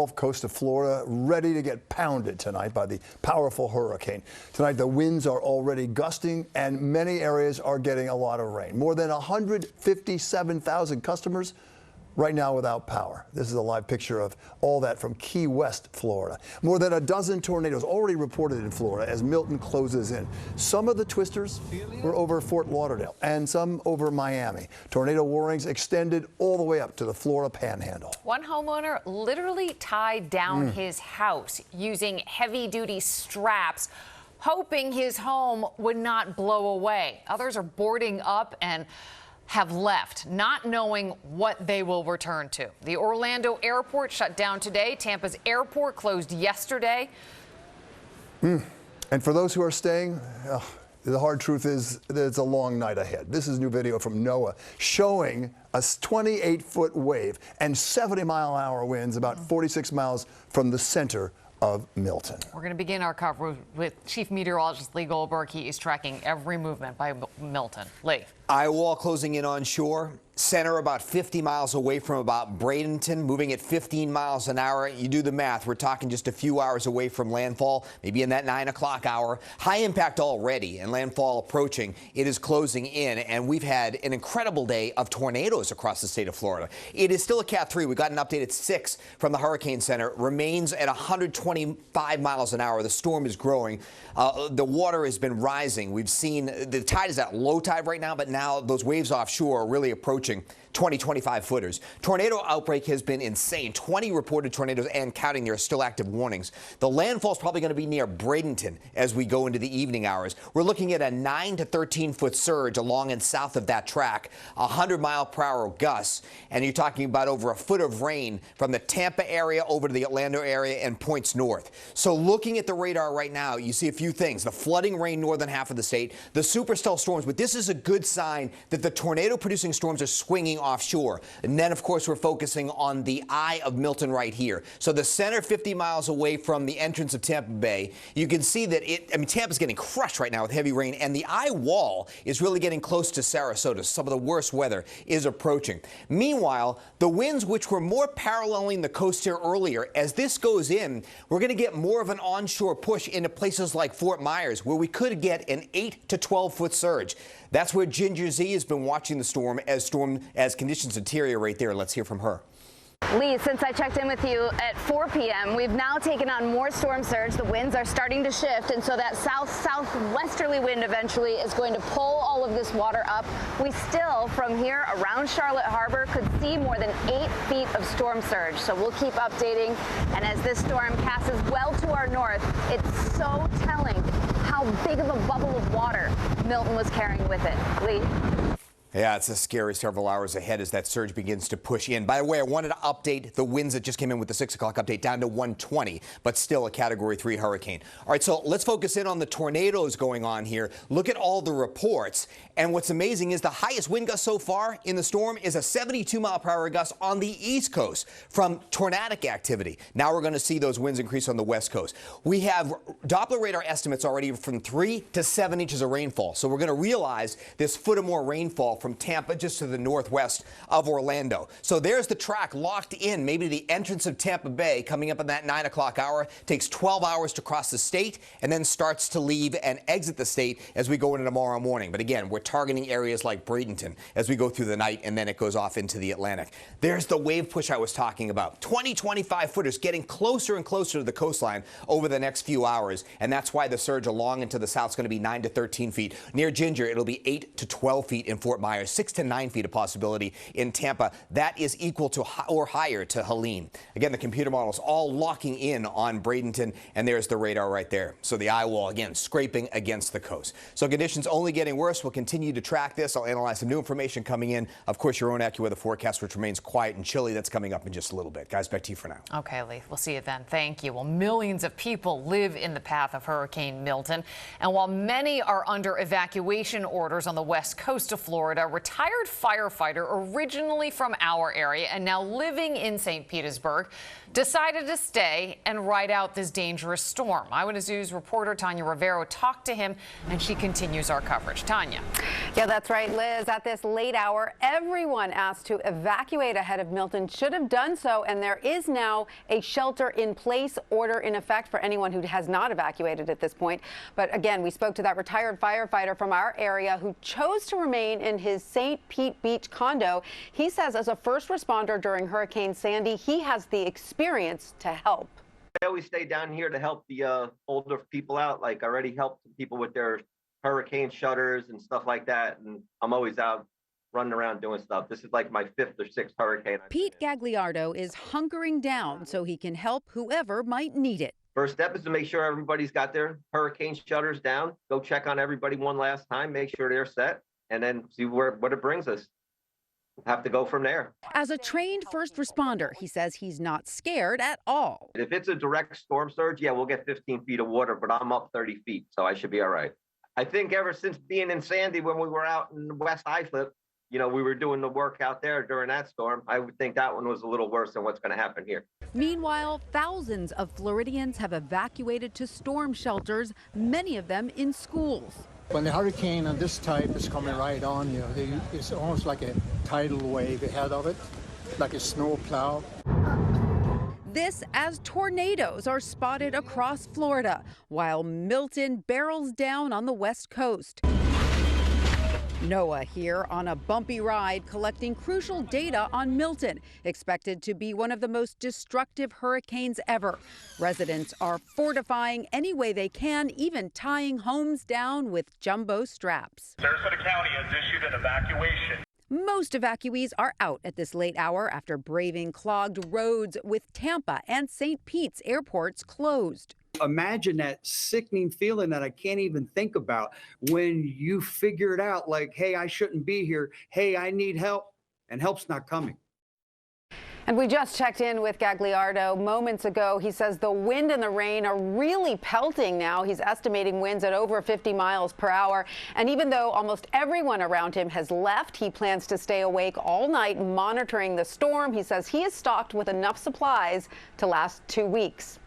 Gulf Coast of Florida, ready to get pounded tonight by the powerful hurricane. Tonight, the winds are already gusting, and many areas are getting a lot of rain. More than 157,000 customers right now without power. This is a live picture of all that from Key West, Florida. More than a dozen tornadoes already reported in Florida as Milton closes in. Some of the twisters were over Fort Lauderdale and some over Miami. Tornado warnings extended all the way up to the Florida Panhandle. One homeowner literally tied down his house using heavy-duty straps, hoping his home would not blow away. Others are boarding up and have left, not knowing what they will return to. The Orlando airport shut down today. Tampa's airport closed yesterday. And for those who are staying, the hard truth is that it's a long night ahead. This is new video from NOAA showing a 28-foot wave and 70-mile-an-hour winds about 46 miles from the center of Milton. We're going to begin our coverage with Chief Meteorologist Lee Goldberg. He is tracking every movement by Milton. Lee. Eyewall closing in on shore. Center about 50 miles away from about Bradenton, moving at 15 miles an hour. You do the math. We're talking just a few hours away from landfall, maybe in that 9 o'clock hour. High impact already and landfall approaching. It is closing in, and we've had an incredible day of tornadoes across the state of Florida. It is still a Cat 3. We got an update at 6 from the Hurricane Center. Remains at 125 miles an hour. The storm is growing. The water has been rising. We've seen the tide is at low tide right now, but now those waves offshore are really approaching 20, 25 footers. Tornado outbreak has been insane. 20 reported tornadoes and counting. There are still active warnings. The landfall is probably going to be near Bradenton as we go into the evening hours. We're looking at a 9 to 13 foot surge along and south of that track, 100-mile-per-hour gusts, and you're talking about over a foot of rain from the Tampa area over to the Orlando area and points north. So looking at the radar right now, you see a few things. The flooding rain northern half of the state, the supercell storms, but this is a good sign that the tornado-producing storms are swinging offshore. And then, of course, we're focusing on the eye of Milton right here. So the center 50 miles away from the entrance of Tampa Bay, you can see that Tampa's getting crushed right now with heavy rain, and the eye wall is really getting close to Sarasota. Some of the worst weather is approaching. Meanwhile, the winds, which were more paralleling the coast here earlier, as this goes in, we're going to get more of an onshore push into places like Fort Myers, where we could get an 8 to 12 foot surge. That's where Ginger Z has been watching the storm as conditions deteriorate there. Let's hear from her. Lee, since I checked in with you at 4 p.m., we've now taken on more storm surge. The winds are starting to shift, and so that southwesterly wind eventually is going to pull all of this water up. We still, from here around Charlotte Harbor, could see more than 8 feet of storm surge. So we'll keep updating. And as this storm passes well to our north, it's so telling how big of a bubble of water Milton was carrying with it. Lee? Yeah, it's a scary several hours ahead as that surge begins to push in. By the way, I wanted to update the winds that just came in with the 6 o'clock update down to 120, but still a Category 3 hurricane. All right, so let's focus in on the tornadoes going on here. Look at all the reports. And what's amazing is the highest wind gust so far in the storm is a 72-mile-per-hour gust on the East Coast from tornadic activity. Now we're going to see those winds increase on the West Coast. We have Doppler radar estimates already from 3 to 7 inches of rainfall. So we're going to realize this foot or more rainfall from Tampa just to the northwest of Orlando. So there's the track locked in, maybe the entrance of Tampa Bay coming up in that 9 o'clock hour. Takes 12 hours to cross the state and then starts to leave and exit the state as we go into tomorrow morning. But again, we're targeting areas like Bradenton as we go through the night, and then it goes off into the Atlantic. There's the wave push I was talking about. 20, 25 footers getting closer and closer to the coastline over the next few hours, and that's why the surge along into the south is going to be 9 to 13 feet. Near Ginger, it'll be 8 to 12 feet in Fort Myers. 6 to 9 feet of possibility in Tampa. That is equal to or higher to Helene. Again, the computer models all locking in on Bradenton, and there's the radar right there. So the eye wall, again, scraping against the coast. So conditions only getting worse. We'll continue to track this. I'll analyze some new information coming in. Of course, your own AccuWeather forecast, which remains quiet and chilly. That's coming up in just a little bit. Guys, back to you for now. Okay, Lee. We'll see you then. Thank you. Well, millions of people live in the path of Hurricane Milton. And while many are under evacuation orders on the west coast of Florida, Florida, retired firefighter originally from our area and now living in St. Petersburg, decided to stay and ride out this dangerous storm. Eyewitness News reporter Tanya Rivero talked to him, and she continues our coverage. Tanya. Yeah, that's right, Liz. At this late hour, everyone asked to evacuate ahead of Milton should have done so, and there is now a shelter-in-place order in effect for anyone who has not evacuated at this point. But again, we spoke to that retired firefighter from our area who chose to remain in his St. Pete Beach condo. He says as a first responder during Hurricane Sandy, he has the experience to help. I always stay down here to help the older people out. Like I already helped people with their hurricane shutters and stuff like that. And I'm always out running around doing stuff. This is like my 5th or 6th hurricane. Pete Gagliardo is hunkering down so he can help whoever might need it. First step is to make sure everybody's got their hurricane shutters down. Go check on everybody one last time, make sure they're set, and then see what it brings us. Have to go from there. As a trained first responder, he says he's not scared at all. If it's a direct storm surge, yeah, we'll get 15 feet of water, but I'm up 30 feet, so I should be all right. I think ever since being in Sandy, when we were out in West Islip, you know, we were doing the work out there during that storm. I would think that one was a little worse than what's going to happen here. Meanwhile, thousands of Floridians have evacuated to storm shelters, many of them in schools. When the hurricane of this type is coming right on you, it's almost like a tidal wave ahead of it, like a snow plow. This as tornadoes are spotted across Florida, while Milton barrels down on the west coast. NOAA here on a bumpy ride collecting crucial data on Milton, expected to be one of the most destructive hurricanes ever. Residents are fortifying any way they can, even tying homes down with jumbo straps. Sarasota County has issued an evacuation. Most evacuees are out at this late hour after braving clogged roads with Tampa and St. Pete's airports closed. Imagine that sickening feeling that I can't even think about when you figure it out, like, hey, I shouldn't be here. Hey, I need help, and help's not coming. And we just checked in with Gagliardo moments ago. He says the wind and the rain are really pelting now. He's estimating winds at over 50 miles per hour. And even though almost everyone around him has left, he plans to stay awake all night monitoring the storm. He says he is stocked with enough supplies to last 2 weeks.